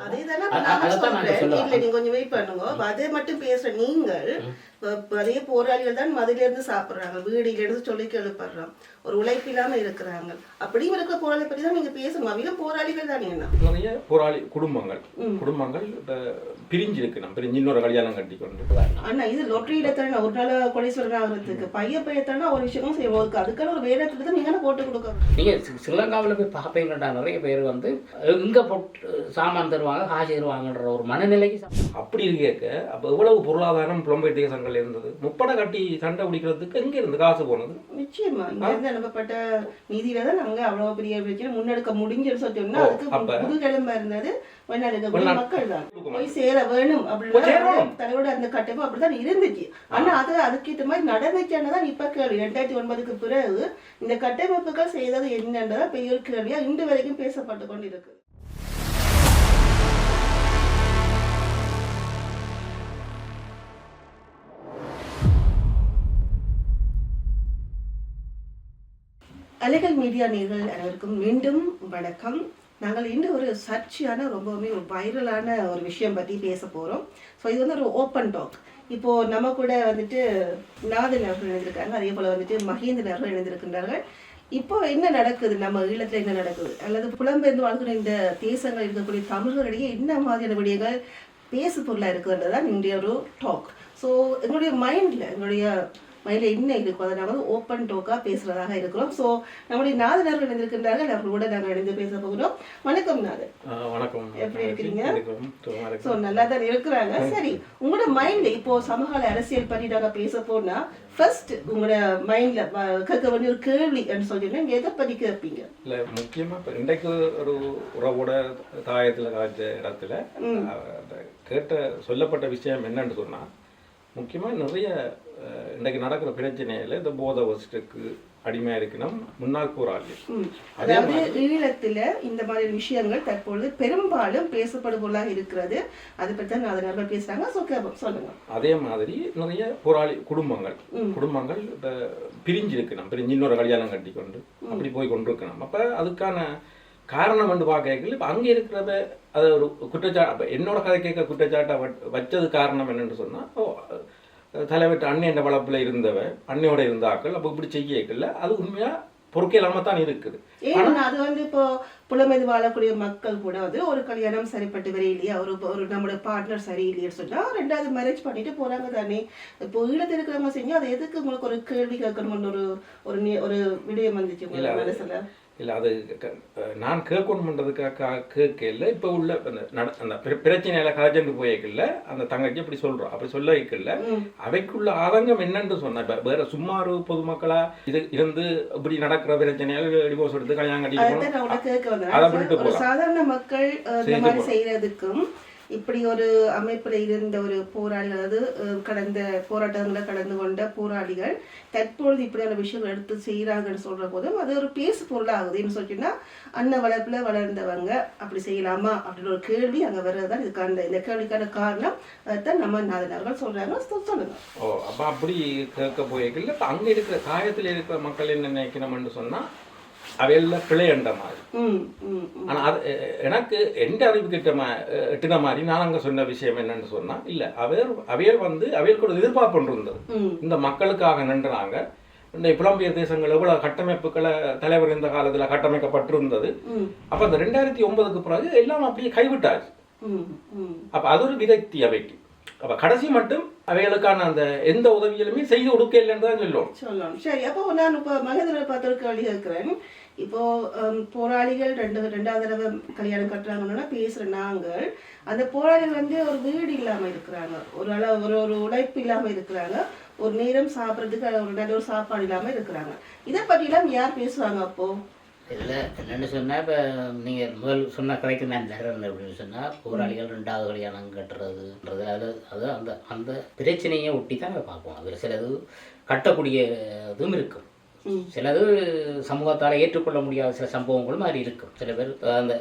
அதே தானே நானும் சொல்றேன். இல்ல நீங்க கொஞ்சம் வெயிட் பண்ணுங்க. அதை மட்டும் பேசுற நீங்கள் அதே போராளிகள் தான் மதிலிருந்து சாப்பிடுறாங்க, வீடில இருந்து சொல்லி எழுப்படுறோம், ஒரு உழைப்பு இல்லாம இருக்கிறாங்க. அப்படியும் இருக்கிற போராளி பற்றி தான் நீங்க பேசணும். அவங்க போராளிகள் தானே. என்ன நிறைய போராளி குடும்பங்கள் பிரிஞ்சு இருக்கு. நம்ம பிரிஞ்சு இன்னொரு கல்யாணம் கட்டி கொண்டு அண்ணா இது லொட்டரியில தானே ஒரு நாள் கோடீஸ்வரன் ஆகிறதுக்கு பையத்தானே ஒரு விஷயமும் செய்வோம். அதுக்கான ஒரு வேலை திட்டத்தை நீங்க போட்டு கொடுக்கணும். நீங்க ஸ்ரீலங்காவில் போய் பார்ப்பீங்கடா, நிறைய பேர் வந்து இங்க போட்டு சாமான் தருவாங்க, காசு தருவாங்கன்ற ஒரு மனநிலைக்கு அப்படி இருக்க. அப்ப எவ்வளவு பொருளாதாரம் புலம்பெயர் தேசங்கள் இருந்தது. முப்படை கட்டி சண்டை பிடிக்கிறதுக்கு எங்க இருந்து காசு போனது? நிச்சயமா இங்க இருந்து அனுப்பப்பட்ட நிதியில தான் நாங்க அவ்வளவு பெரிய பிரச்சனை முன்னெடுக்க முடிஞ்சுன்னு சொன்னோம்னா அதுக்கு புதுக்கிழமை இருந்தது மக்கள் தான் போய் சேர வேணும் அப்படின்னு தலைவரோட அந்த கட்டமைப்பு அப்படித்தான் இருந்துச்சு. ஆனா அது அதுக்கேற்ற மாதிரி நடந்துச்சுன்னதான் இப்ப கேள்வி. 2009க்கு பிறகு இந்த கட்டமைப்புகள் செய்தது என்னன்றதா பெரிய கேள்வியா இன்று வரைக்கும் பேசப்பட்டு கொண்டு இருக்கு. அலைகள் மீடியா நேயர்கள் அனைவருக்கும் மீண்டும் வணக்கம். நாங்கள் இன்று ஒரு சர்ச்சையான ரொம்பவுமே ஒரு வைரலான ஒரு விஷயம் பற்றி பேச போகிறோம். ஸோ இது வந்து ஒரு ஓப்பன் டாக். இப்போது நம்ம கூட வந்துட்டு நாதன் அவர்கள் இணைந்திருக்காங்க, அதே போல் வந்துட்டு மகேந்திரன் அவர்கள் இணைந்திருக்கின்றார்கள். இப்போ என்ன நடக்குது, நம்ம ஈழத்தில் என்ன நடக்குது, அல்லது புலம்பெயர்ந்து வாழ்கிற இந்த தேசங்கள் இருக்கக்கூடிய தமிழர்களிடையே என்ன மாதிரியான விடயங்கள் பேசு பொருளாக இருக்குதுன்றதான் இன்றைய ஒரு டாக். ஸோ எங்களுடைய மைண்டில் என்ன இருக்கும் அதை நாங்கள் ஓப்பன் டோக்காக பேசுகிறதாக இருக்கிறோம். ஸோ நம்முடைய நாதனர்கள் இணைந்திருக்கின்றார்கள், அவர்களோட நாங்கள் இணைந்து பேச போகிறோம். வணக்கம் நாதன். வணக்கம். எப்படி இருக்கிறீங்க? ஸோ நல்லா தான் இருக்கிறாங்க. சரி, உங்களோட மைண்டில் இப்போ சமகால அரசியல் பற்றி நாங்கள் பேச போனால் ஃபர்ஸ்ட் உங்களோட மைண்டில் கேட்க வேண்டிய ஒரு கேள்வி சொல்லிங்கன்னா நீங்கள் எதை பற்றி கேட்பீங்க? இல்லை, முக்கியமாக இப்போ இன்றைக்கு ஒரு உறவோட தாயத்தில் காய்ச்ச இடத்துல கேட்ட சொல்லப்பட்ட விஷயம் என்னன்னு சொன்னால், முக்கியமாக நிறைய இன்றைக்கு நடக்கிற பிரச்சனையில இந்த போதை வசத்துக்கு அடிமையா இருக்கணும் முன்னாள் போராளி. அதாவது ஈழத்துல இந்த மாதிரி விஷயங்கள் தற்பொழுது பெரும்பாலும் பேசப்படுவதாக இருக்கிறது. அதை பற்றி தான் அதனால பேசுறாங்க. சொல்லுங்க. அதே மாதிரி நிறைய போராளி குடும்பங்கள் இப்ப பிரிஞ்சு இருக்கணும், பிரிஞ்சு இன்னொரு கல்யாணம் கட்டி கொண்டு அப்படி போய் கொண்டிருக்கணும். அப்ப அதுக்கான காரணம் வந்து பார்க்கல. இப்ப அங்க இருக்கிறத அது ஒரு குற்றச்சாட்டு. என்னோட கதை கேட்க குற்றச்சாட்டை வச்சது காரணம் என்னன்னு சொன்னா, தலைவர்கிட்ட அண்ணன் வளப்புல இருந்தவ அண்ணியோட இருந்தாக்கள் அப்போ இப்படி செய்யல. அது உண்மையா பொறுக்க இல்லாம தான் இருக்குது. அது வந்து இப்போ புலமைந்து வாழக்கூடிய மக்கள் கூட வந்து ஒரு கல்யாணம் சரிப்பட்டு வரையிலையா, ஒரு நம்மளோட பார்ட்னர் சரியில்லைன்னு சொன்னா ரெண்டாவது மேரேஜ் பண்ணிட்டு போறாங்க தானே. இப்போ ஈழத்தில் இருக்கிறவங்க செஞ்சு அதை எதுக்கு உங்களுக்கு ஒரு கேள்வி கேட்கணும்னு ஒரு விடயம் வந்துச்சு உங்க மனசுல? இல்லை, அது நான் கேட்கணுன்றதுக்காக கேட்கல. இப்போ உள்ள அந்த பிரச்சனையில கதைஞ்சு போயிருக்கல அந்த தங்கச்சி அப்படி சொல்றோம். அப்படி சொல்ல வைக்கல. அவைக்குள்ள ஆதங்கம் என்னன்னு சொன்னா, இப்ப வேற சும்மா ஒரு பொதுமக்களா இது இருந்து இப்படி நடக்கிற பிரச்சனையால டிவோர்ஸ் எடுத்து கல்யாணம் கட்டிட்டு சாதாரண மக்கள் செய்யறதுக்கும் இப்படி ஒரு அமைப்புல இருந்த ஒரு போராளிகள், அதாவது கடந்த போராட்டங்களை கலந்து கொண்ட போராளிகள் தற்பொழுது இப்படியான விஷயங்கள் எடுத்து செய்யறாங்கன்னு சொல்ற போதும் அது ஒரு பேசு பொருளாகுதுன்னு சொல்லிட்டுன்னா, அண்ணன் வளர்ப்புல வளர்ந்தவங்க அப்படி செய்யலாமா அப்படின்னு ஒரு கேள்வி அங்க வர்றதுதான் இதுக்கான இந்த கேள்விக்கான காரணம். அதான் நம்ம நாதனர்கள் சொல்றாங்க. சொல்லுங்க. அப்ப அப்படி கேட்க போயிருக்கல. இப்ப அங்க இருக்கிற காயத்துல இருக்கிற மக்கள் என்ன நினைக்கணும்னு சொன்னா, அவையில பிழையண்ட மாதிரி. ஆனா அது எனக்கு எந்த அறிவு எட்டுன மாதிரி நான் அங்க சொன்ன விஷயம் என்னன்னு சொன்னா, இல்ல அவையல் வந்து அவையலுக்கு ஒரு எதிர்பார்ப்பு இருந்தது. இந்த மக்களுக்காக நின்றாங்க. இந்த புலம்பெயர் தேசங்கள் எவ்வளவு கட்டமைப்புகளை தலைவர் இந்த காலத்துல கட்டமைக்கப்பட்டிருந்தது. அப்ப அந்த 2009க்கு பிறகு எல்லாம் அப்படியே கைவிட்டாச்சு. அப்ப அது ஒரு விரக்தி அவைக்கு. அப்ப கடைசி மட்டும் அவைகளுக்கான அந்த எந்த உதவிகளுமே செய்து கொடுக்க இல்லைன்னு தான் சொல்லணும். சரி, அப்போ நான் இப்ப மகேந்திரன் பார்த்து கேள்வி கேட்கிறேன். இப்போ போராளிகள் ரெண்டாவது தடவை கல்யாணம் கட்டுறாங்கன்னா பேசுற நாங்கள் அந்த போராளிகள் வந்து ஒரு வீடு இல்லாம இருக்கிறாங்க, ஒரு உழைப்பு இல்லாம இருக்கிறாங்க, ஒரு நேரம் சாப்பிட்றதுக்கு ஒரு நல்ல ஒரு சாப்பாடு இல்லாம இருக்கிறாங்க. இதை பற்றி எல்லாம் யார் பேசுவாங்க? அப்போ இல்லை என்னென்னு சொன்னால், இப்போ நீங்கள் முதல் சொன்ன கதைக்கு நான் தரேன் அப்படின்னு சொன்னால், போராளிகள் ரெண்டாவது கல்யாணம் கட்டுறதுன்றது அது அந்த அந்த பிரச்சனையை ஒட்டி தான் பார்ப்போம். அதில் சிலது கட்டக்கூடிய இதுவும் இருக்கும், சிலது சமூகத்தால் ஏற்றுக்கொள்ள முடியாத சில சம்பவங்களும் மாதிரி இருக்கும். சில பேர் அந்த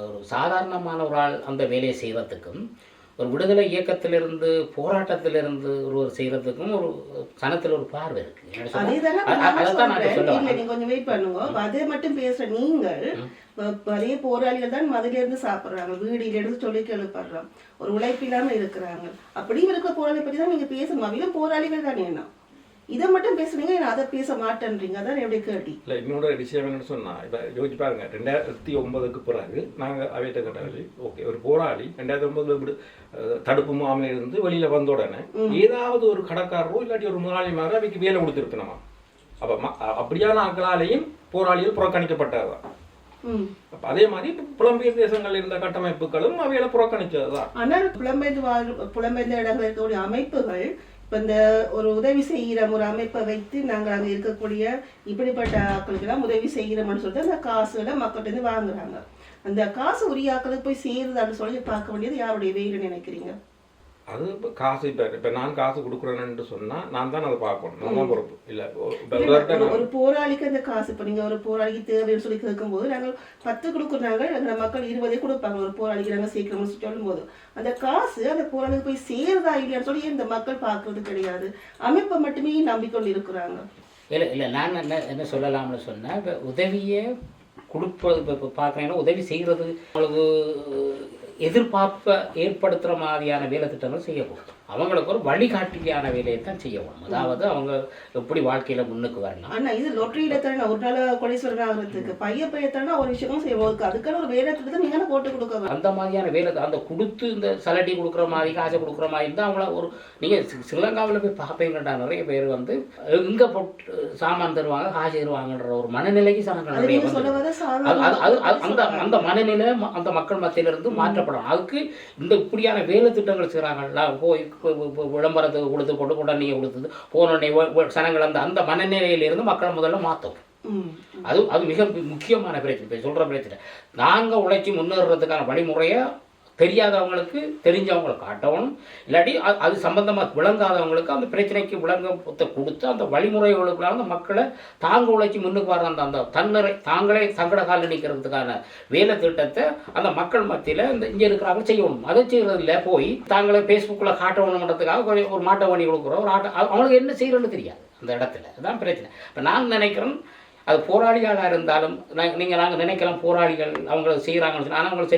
ஒரு சாதாரணமான ஒரு ஆள் அந்த வேலையை செய்வதற்கும் ஒரு விடுதலை இயக்கத்திலிருந்து போராட்டத்திலிருந்து ஒரு செய்கிறதுக்கும் ஒரு சனத்தில் ஒரு பார்வை இருக்குது. அதைத்தான் நான் சொல்லுவேன். நீங்க கொஞ்சம் வெயிட் பண்ணுங்க. அதே மட்டும் பேசுற நீங்கள் அதே போராளிகள் தான் மதில இருந்து சாப்பிடுறாங்க, வீடியில இருந்து தொழில் எழுப்படுறோம், ஒரு உழைப்பில்லாம இருக்கிறாங்க. அப்படியும் இருக்க போராளி பற்றி தான் நீங்க பேசணும். அவையும் போராளிகள் தானே. என்ன இதை மட்டும் பேசுனீங்க, அதை பேச மாட்டேன்றீங்க. அதான் எப்படி கேட்டி இல்லை. இன்னொரு விஷயம் என்னன்னு சொன்னால், இப்போ யோசிச்சு பாருங்க, 2009க்கு பிறகு நாங்கள் அவையிட்ட கேட்டாங்க, ஓகே ஒரு போராளி 2009 தடுப்பு முகாமில் இருந்து வெளியில் வந்த உடனே ஏதாவது ஒரு கடைக்காரரோ இல்லாட்டி ஒரு முதலாளிமாரோ அவைக்கு வேலை கொடுத்துருக்கணுமா? அப்போ அப்படியான ஆட்களாலேயும் போராளிகள் புறக்கணிக்கப்பட்டதுதான். அதே மாதிரி புலம்பெயர் தேசங்கள் இருந்த கட்டமைப்புகளும் அவையில புறக்கணிச்சதுதான். ஆனால் புலம்பெயர்ந்த இடங்கள் இருக்கக்கூடிய அமைப்புகள் இப்போ இந்த ஒரு உதவி செய்கிற ஒரு அமைப்பை வைத்து நாங்கள் அங்கே இருக்கக்கூடிய இப்படிப்பட்ட ஆட்களுக்கெல்லாம் உதவி செய்கிறோம்னு சொல்லிட்டு அந்த காசுகளை மக்கள்கிட்ட வாங்குறாங்க. அந்த காசு உரிய ஆட்களுக்கு போய் சேருதான்னு சொல்லி பார்க்க வேண்டியது யாருடைய வேலைன்னு நினைக்கிறீங்க? அது இப்போ காசு இப்போ நான் காசு கொடுக்குறேன்னு சொன்னா நான் தான் அதை பார்க்கணும். நான் தான் பொறுப்பு இல்லை. ஒரு போராளிக்கு அந்த காசு இப்போ நீங்கள் ஒரு போராளிக்கு தேவைன்னு சொல்லி கேட்கும்போது நாங்கள் 10 கொடுக்குறாங்க, அந்த மக்கள் 20 கொடுப்பாங்க. ஒரு போராளிக்கு நாங்கள் சேர்க்கணும்னு சொல்லும் போது அந்த காசு அந்த போராளிக்கு போய் சேருதா இல்லையான்னு சொல்லி இந்த மக்கள் பார்க்கறது கிடையாது. அமைப்பை மட்டுமே நம்பிக்கொண்டு இருக்கிறாங்க. இல்லை நான் என்ன சொல்லலாம்னு சொன்னால், இப்போ உதவியை கொடுப்பது இப்போ பார்க்குறீங்கன்னா உதவி செய்கிறது அவங்களுக்கு எதிர்பார்ப்பை ஏற்படுத்துகிற மாதிரியான வேலை திட்டங்கள் செய்யக்கூடாது. அவங்களுக்கு ஒரு வழிகாட்டியான வேலையை தான் செய்யணும். அதாவது அவங்க எப்படி வாழ்க்கையில் முன்னுக்கு வரணும். ஆனால் இது லொட்டரியில் தானே ஒரு நாள் கொலைசுவரன் ஆகிறதுக்கு பையத்தானே ஒரு விஷயமும் செய்வோம். அதுக்கான ஒரு வேலை திட்டத்தை நீங்கள் போட்டு கொடுக்க அந்த மாதிரியான வேலை அந்த கொடுத்து இந்த சலட்டி கொடுக்குற மாதிரி காசை கொடுக்குற மாதிரி இருந்தால் அவங்கள ஒரு நீங்கள் ஸ்ரீலங்காவில் போய் பார்ப்பீங்கடா நிறைய பேர் வந்து இங்கே போட்டு சாமான் தருவாங்க, காசு தருவாங்கன்ற ஒரு மனநிலைக்கு சனங்கள் நிறைய அந்த அந்த மனநிலை அந்த மக்கள் மத்தியிலிருந்து மாற்றப்படும். அதுக்கு இந்த இப்படியான வேலை திட்டங்கள் செய்கிறாங்கல்ல, போய் விளம்பரத்துக்கு கொடுத்து போட்டு உடனே கொடுத்தது போனோடனே சனங்கள் அந்த மனநிலையிலிருந்து மக்களை முதல்ல மாற்றும். அது மிக முக்கியமான பிரச்சனை. இப்போ சொல்கிற பிரச்சனை, நாங்கள் உழைச்சி முன்னேறதுக்கான வழிமுறையை தெரியாதவங்களுக்கு தெரிஞ்சவங்களை காட்டணும். இல்லாட்டி அது சம்பந்தமாக விளங்காதவங்களுக்கு அந்த பிரச்சனைக்கு விளங்கத்தை கொடுத்து அந்த வழிமுறைகளுக்குள்ள அந்த மக்களை தாங்க உழைச்சி முன்னுக்கு வர அந்த தாங்களே சங்கட காலில் நிற்கிறதுக்கான வேலை திட்டத்தை அந்த மக்கள் மத்தியில் இந்த இங்கே இருக்கிறாங்க செய்யணும். அதை செய்கிறதுல போய் தாங்களே ஃபேஸ்புக்கில் காட்டணுன்றதுக்காக ஒரு மாட்டை வண்டி கொடுக்குறோம், ஒரு ஆட்டை அவங்களுக்கு என்ன செய்கிறோன்னு தெரியாது அந்த இடத்துல. அதுதான் பிரச்சனை. இப்போ நான் நினைக்கிறேன், அது போராளிகளாக இருந்தாலும் நாங்கள் நினைக்கலாம் போராளிகள் அவங்கள செய்கிறாங்கன்னு சொல்லி, ஆனால் அவங்களுக்கு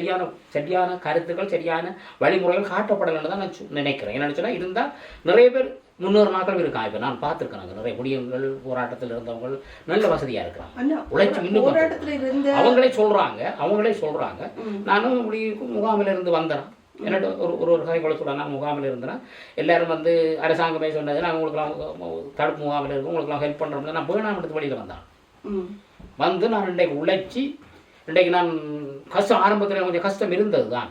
சரியான கருத்துக்கள் சரியான வழிமுறைகள் காட்டப்படலைன்னு தான் நான் நினைக்கிறேன். என்னென்னு சொன்னால் இருந்தால் நிறைய பேர் முன்னூறு நாட்கள் இருக்காங்க. இப்போ நான் பார்த்துருக்கேன் நிறைய முடியங்கள் போராட்டத்தில் இருந்தவங்க நல்ல வசதியாக இருக்கிறாங்க, உழைச்சி இன்னும் அவங்களே சொல்கிறாங்க. நானும் முகாமில் இருந்து வந்தேன். என்னோட ஒரு கதை கூட சொல்ல, நான் முகாமில் இருந்தேன். எல்லோரும் வந்து அரசாங்கமே சொன்னது நான் உங்களுக்குலாம் தடுப்பு முகாமில் இருக்கும், உங்களுக்குலாம் ஹெல்ப் பண்ணுறோம்னா நான் வேணாம் எடுத்து வெளியில் வந்தேன். வந்து நான் இன்றைக்கு நான் கஷ்டம் ஆரம்பத்தில் கொஞ்சம் கஷ்டம் இருந்தது தான்.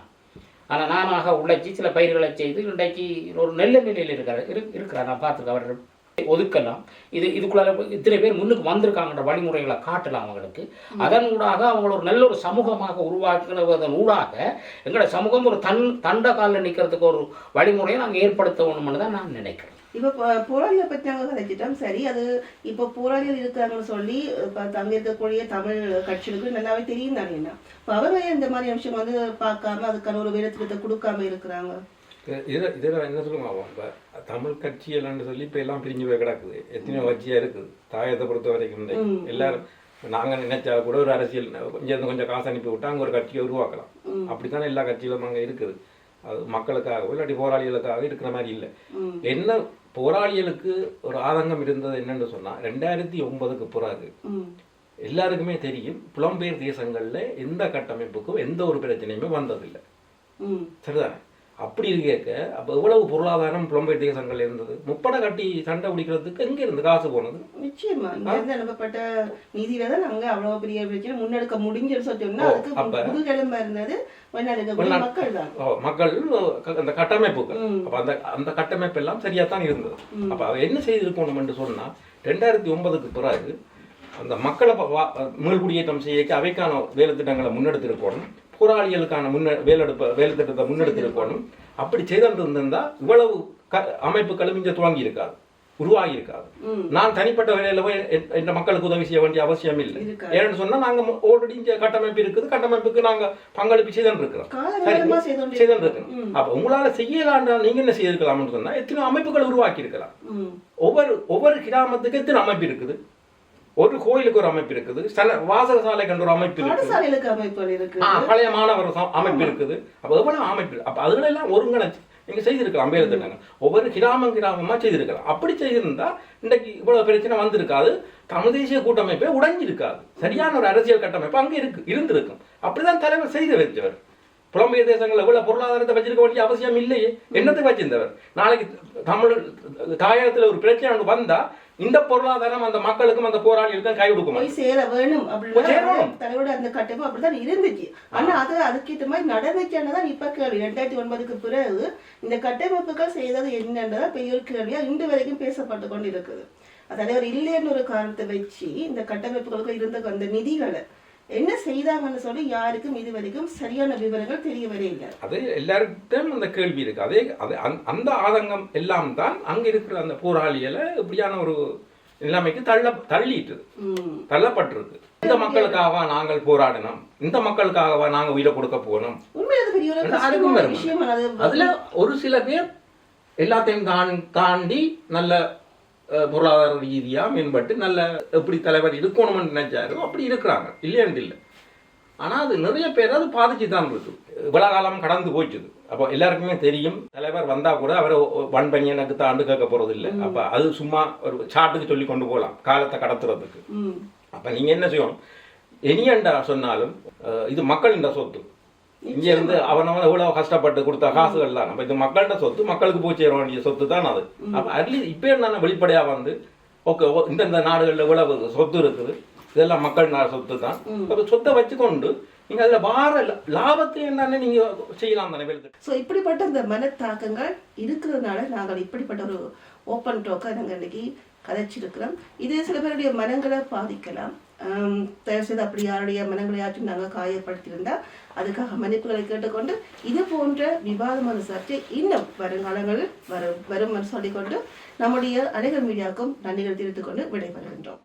ஆனால் நானாக உழைச்சி சில பயிர்களை செய்து இன்றைக்கு ஒரு நல்ல நிலையில் இருக்கிறார். நான் பார்த்துருக்கேன். அவர் ஒதுக்கலாம், இதுக்குள்ள இத்தனை பேர் முன்னுக்கு வந்திருக்காங்கன்ற வழிமுறைகளை காட்டலாம் அவங்களுக்கு. அதன் ஊடாக அவங்கள ஒரு நல்ல ஒரு சமூகமாக உருவாக்குவதன் ஊடாக எங்களோட சமூகம் ஒரு தண்ட காலில் நிற்கிறதுக்கு ஒரு வழிமுறையை நாங்கள் ஏற்படுத்தணும்னு தான் நான் நினைக்கிறேன். இப்போ போராளிகளை பற்றி நாங்கள் கதைச்சிட்டோம். சரி, அது இப்போ போராளிகள் இருக்கிறாங்கன்னு சொல்லி இப்போ அங்கே இருக்கக்கூடிய தமிழ் கட்சிகளுக்கு நல்லாவே தெரியும் தானே. என்ன இப்போ அவங்க இந்த மாதிரி விஷயம் வந்து பார்க்காம அதுக்கான ஒரு வேலை திட்டத்தை கொடுக்காம இருக்கிறாங்க. இதில் என்ன சொல்லுவாங்க, இப்போ தமிழ் கட்சியெல்லாம் சொல்லி இப்போ எல்லாம் பிரிஞ்சு போய் கிடக்குது. எத்தனையோ கட்சியாக இருக்குது. தாயத்தை பொறுத்த வரைக்கும் எல்லாரும் நாங்கள் நினைச்சா கூட ஒரு அரசியல் கொஞ்சம் காசு அனுப்பி விட்டா அங்கே ஒரு கட்சியை உருவாக்கலாம். அப்படித்தானே எல்லா கட்சிகளும் அங்கே இருக்குது. அது மக்களுக்காகவோ இல்லாட்டி போராளிகளுக்காக இருக்கிற மாதிரி இல்லை. என்ன போராளிகளுக்கு ஒரு ஆதங்கம் இருந்தது என்னன்னு சொன்னால், 2009க்கு பிறகு எல்லாருக்குமே தெரியும் புலம்பெயர் தேசங்களில் எந்த கட்டமைப்புக்கும் எந்த ஒரு பிரச்சனையுமே வந்ததில்லை. சரிதானே? அப்படி இருக்க அப்போ எவ்வளவு பொருளாதாரம் புலம்பெயர் தேசங்கள் இருந்தது. முப்படை கட்டி சண்டை பிடிக்கிறதுக்கு எங்கே இருந்து காசு போனது? நிச்சயமா இங்கிருந்து அனுப்பப்பட்ட நிதியில தான் நாங்கள் அவ்வளவு பெரிய பிரச்சனை முன்னெடுக்க முடிஞ்சுன்னு சொன்னோம்னா அதுக்கு முதுகெலும்பா இருந்தது மக்கள் தான். மக்கள் அந்த கட்டமைப்புகள். அப்போ அந்த கட்டமைப்பு எல்லாம் சரியா தான் இருந்தது. அப்போ அதை என்ன செய்திருக்கணும் என்று சொன்னா, 2009க்கு பிறகு அந்த மக்களை மீள்குடியேற்றம் செய்ய அவைக்கான வேலை திட்டங்களை முன்னெடுத்திருக்கணும். போராளிகளுக்கான வேலை திட்டத்தை முன்னெடுத்திருக்கணும். அப்படி செய்திருந்தா இவ்வளவு அமைப்புகளும் இங்கே துவங்கி இருக்காது. உருவாகி இருக்காது. நான் தனிப்பட்ட வேலையில போய் இந்த மக்களுக்கு உதவி செய்ய வேண்டிய அவசியம் இல்லை. ஏன்னு சொன்னா நாங்க ஆல்ரெடி இங்க கட்டமைப்பு இருக்குது, கட்டமைப்புக்கு நாங்க பங்களிப்பு செய்து இருக்கிறோம். அப்ப உங்களால செய்யலாம்டா நீங்க என்ன செய்திருக்கலாம்னு சொன்னா எத்தனை அமைப்புகள் உருவாக்கி இருக்கலாம். ஒவ்வொரு கிராமத்துக்கு எத்தனை அமைப்பு இருக்குது, ஒரு கோயிலுக்கு ஒரு அமைப்பு இருக்குது, வாசக சாலைக்கு ஒரு அமைப்பு இருக்குது, பழைய மாணவர் அமைப்பு இருக்குது. அப்ப எவ்வளவு அமைப்பு, அப்ப அதுல எல்லாம் ஒருங்கிணைச்சு நீங்க செய்திருக்கலாம். அம்பேத்கர் திட்டங்கள் ஒவ்வொரு கிராமமா செய்திருக்கலாம். அப்படி செய்திருந்தா இன்றைக்கு இவ்வளவு பிரச்சனை வந்திருக்காது, தமிழ் தேசிய கூட்டமைப்பே உடைஞ்சிருக்காது, சரியான ஒரு அரசியல் கட்டமைப்பு அங்க இருந்திருக்கும். அப்படிதான் தலைவர் செய்து வச்சவர். புலம்பெயர் தேசங்கள் எவ்வளவு பொருளாதாரத்தை வச்சிருக்க வேண்டிய அவசியம் இல்லையே, என்னத்துக்கு வச்சிருந்தவர். நாளைக்கு தமிழ் தாயகத்துல ஒரு பிரச்சனை ஒன்று வந்தா இந்த பொருளாதாரம் அந்த மக்களுக்கும் அந்த போராளிகளுக்கும் கை கொடுக்கும், போய் சேர வேணும் அப்படின்னு தலையோட அந்த கட்டமைப்பு அப்படிதான் இருந்துச்சு. ஆனா அது அதுக்கேற்ற மாதிரி நடந்துச்சுன்னதான் இப்ப கேள்வி. 2009க்கு பிறகு இந்த கட்டமைப்புகள் செய்தது என்னன்றதான் பெரிய ஒரு கேள்வியா இன்று வரைக்கும் பேசப்பட்டு கொண்டு இருக்குது. தலைவர் இல்லைன்னு ஒரு காரணத்தை வச்சு இந்த கட்டமைப்புகளுக்கு இருந்த அந்த நிதிகளை என்ன செய்தாங்கன்னு சொல்லி யாருக்கும் இது வரைக்கும் சரியான விவரங்கள் தெரியவே இல்லை. அது எல்லாருக்கும் அந்த கேள்வி இருக்கு. அதே அந்த ஆதங்கம் எல்லாம் தான் அங்க இருக்கிற அந்த போராளிகளை இப்படியான ஒரு நிலைமைக்கு தள்ளப்பட்டிருக்கு. இந்த மக்களுக்காக நாங்கள் போராடினோம், இந்த மக்களுக்காக நாங்க உயிரை கொடுக்க போனோம். அதுல ஒரு சில பேர் எல்லாத்தையும் தாண்டி நல்ல பொருளாதார ரீதியா மேம்பட்டு நல்ல எப்படி தலைவர் இருக்கணும்னு நினைச்சாரு அப்படி இருக்கிறாங்க, இல்லையாண்டு இல்லை. ஆனா அது நிறைய பேர் அது பாதிச்சுதான் இருக்கு. இவ்வளவு காலம் கடந்து போயிடுது. அப்போ எல்லாருக்குமே தெரியும் தலைவர் வந்தா கூட அவரை வன்பனியனுக்கு தாண்டு கேட்க போறது இல்லை. அப்ப அது சும்மா ஒரு சாட்டுக்கு சொல்லி கொண்டு போகலாம் காலத்தை கடத்துறதுக்கு. அப்ப நீங்க என்ன செய்யணும், இனியண்டா சொன்னாலும் இது மக்களின் சொத்து. இங்க இருந்து அவனவன் எவ்வளவு கஷ்டப்பட்டு கொடுத்த காசுகள் தான். அப்ப இது மக்கள்கிட்ட சொத்து, மக்களுக்கு போய் சேர வேண்டிய சொத்து தான் அது. அப்ப அட்லீஸ்ட் இப்ப என்ன வெளிப்படையா வந்து ஓகே இந்த நாடுகள்ல எவ்வளவு சொத்து இருக்குது, இதெல்லாம் மக்கள் சொத்து தான். சொத்தை வச்சுக்கொண்டு நீங்க அதுல வார லாபத்தை என்னன்னு நீங்க செய்யலாம் தானே. ஸோ இப்படிப்பட்ட இந்த மனத்தாக்கங்கள் இருக்கிறதுனால நாங்கள் இப்படிப்பட்ட ஒரு ஓப்பன் டோக்கை நாங்கள் இன்னைக்கு கதைச்சிருக்கிறோம். இது சில பேருடைய மனங்களை பாதிக்கலாம். தயவுசெய்து அப்படி யாருடைய மனங்களையாச்சும் நாங்கள் காயப்படுத்தியிருந்தால் அதுக்காக மன்னிப்புகளை கேட்டுக்கொண்டு இது போன்ற விவாதமான சர்ச்சை இன்னும் வருங்காலங்களில் வரும் சொல்லிக்கொண்டு நம்முடைய அலைகள் மீடியாவுக்கும் நன்றிகள் தெரிவித்துக் கொண்டு விடைபெறுகின்றோம்.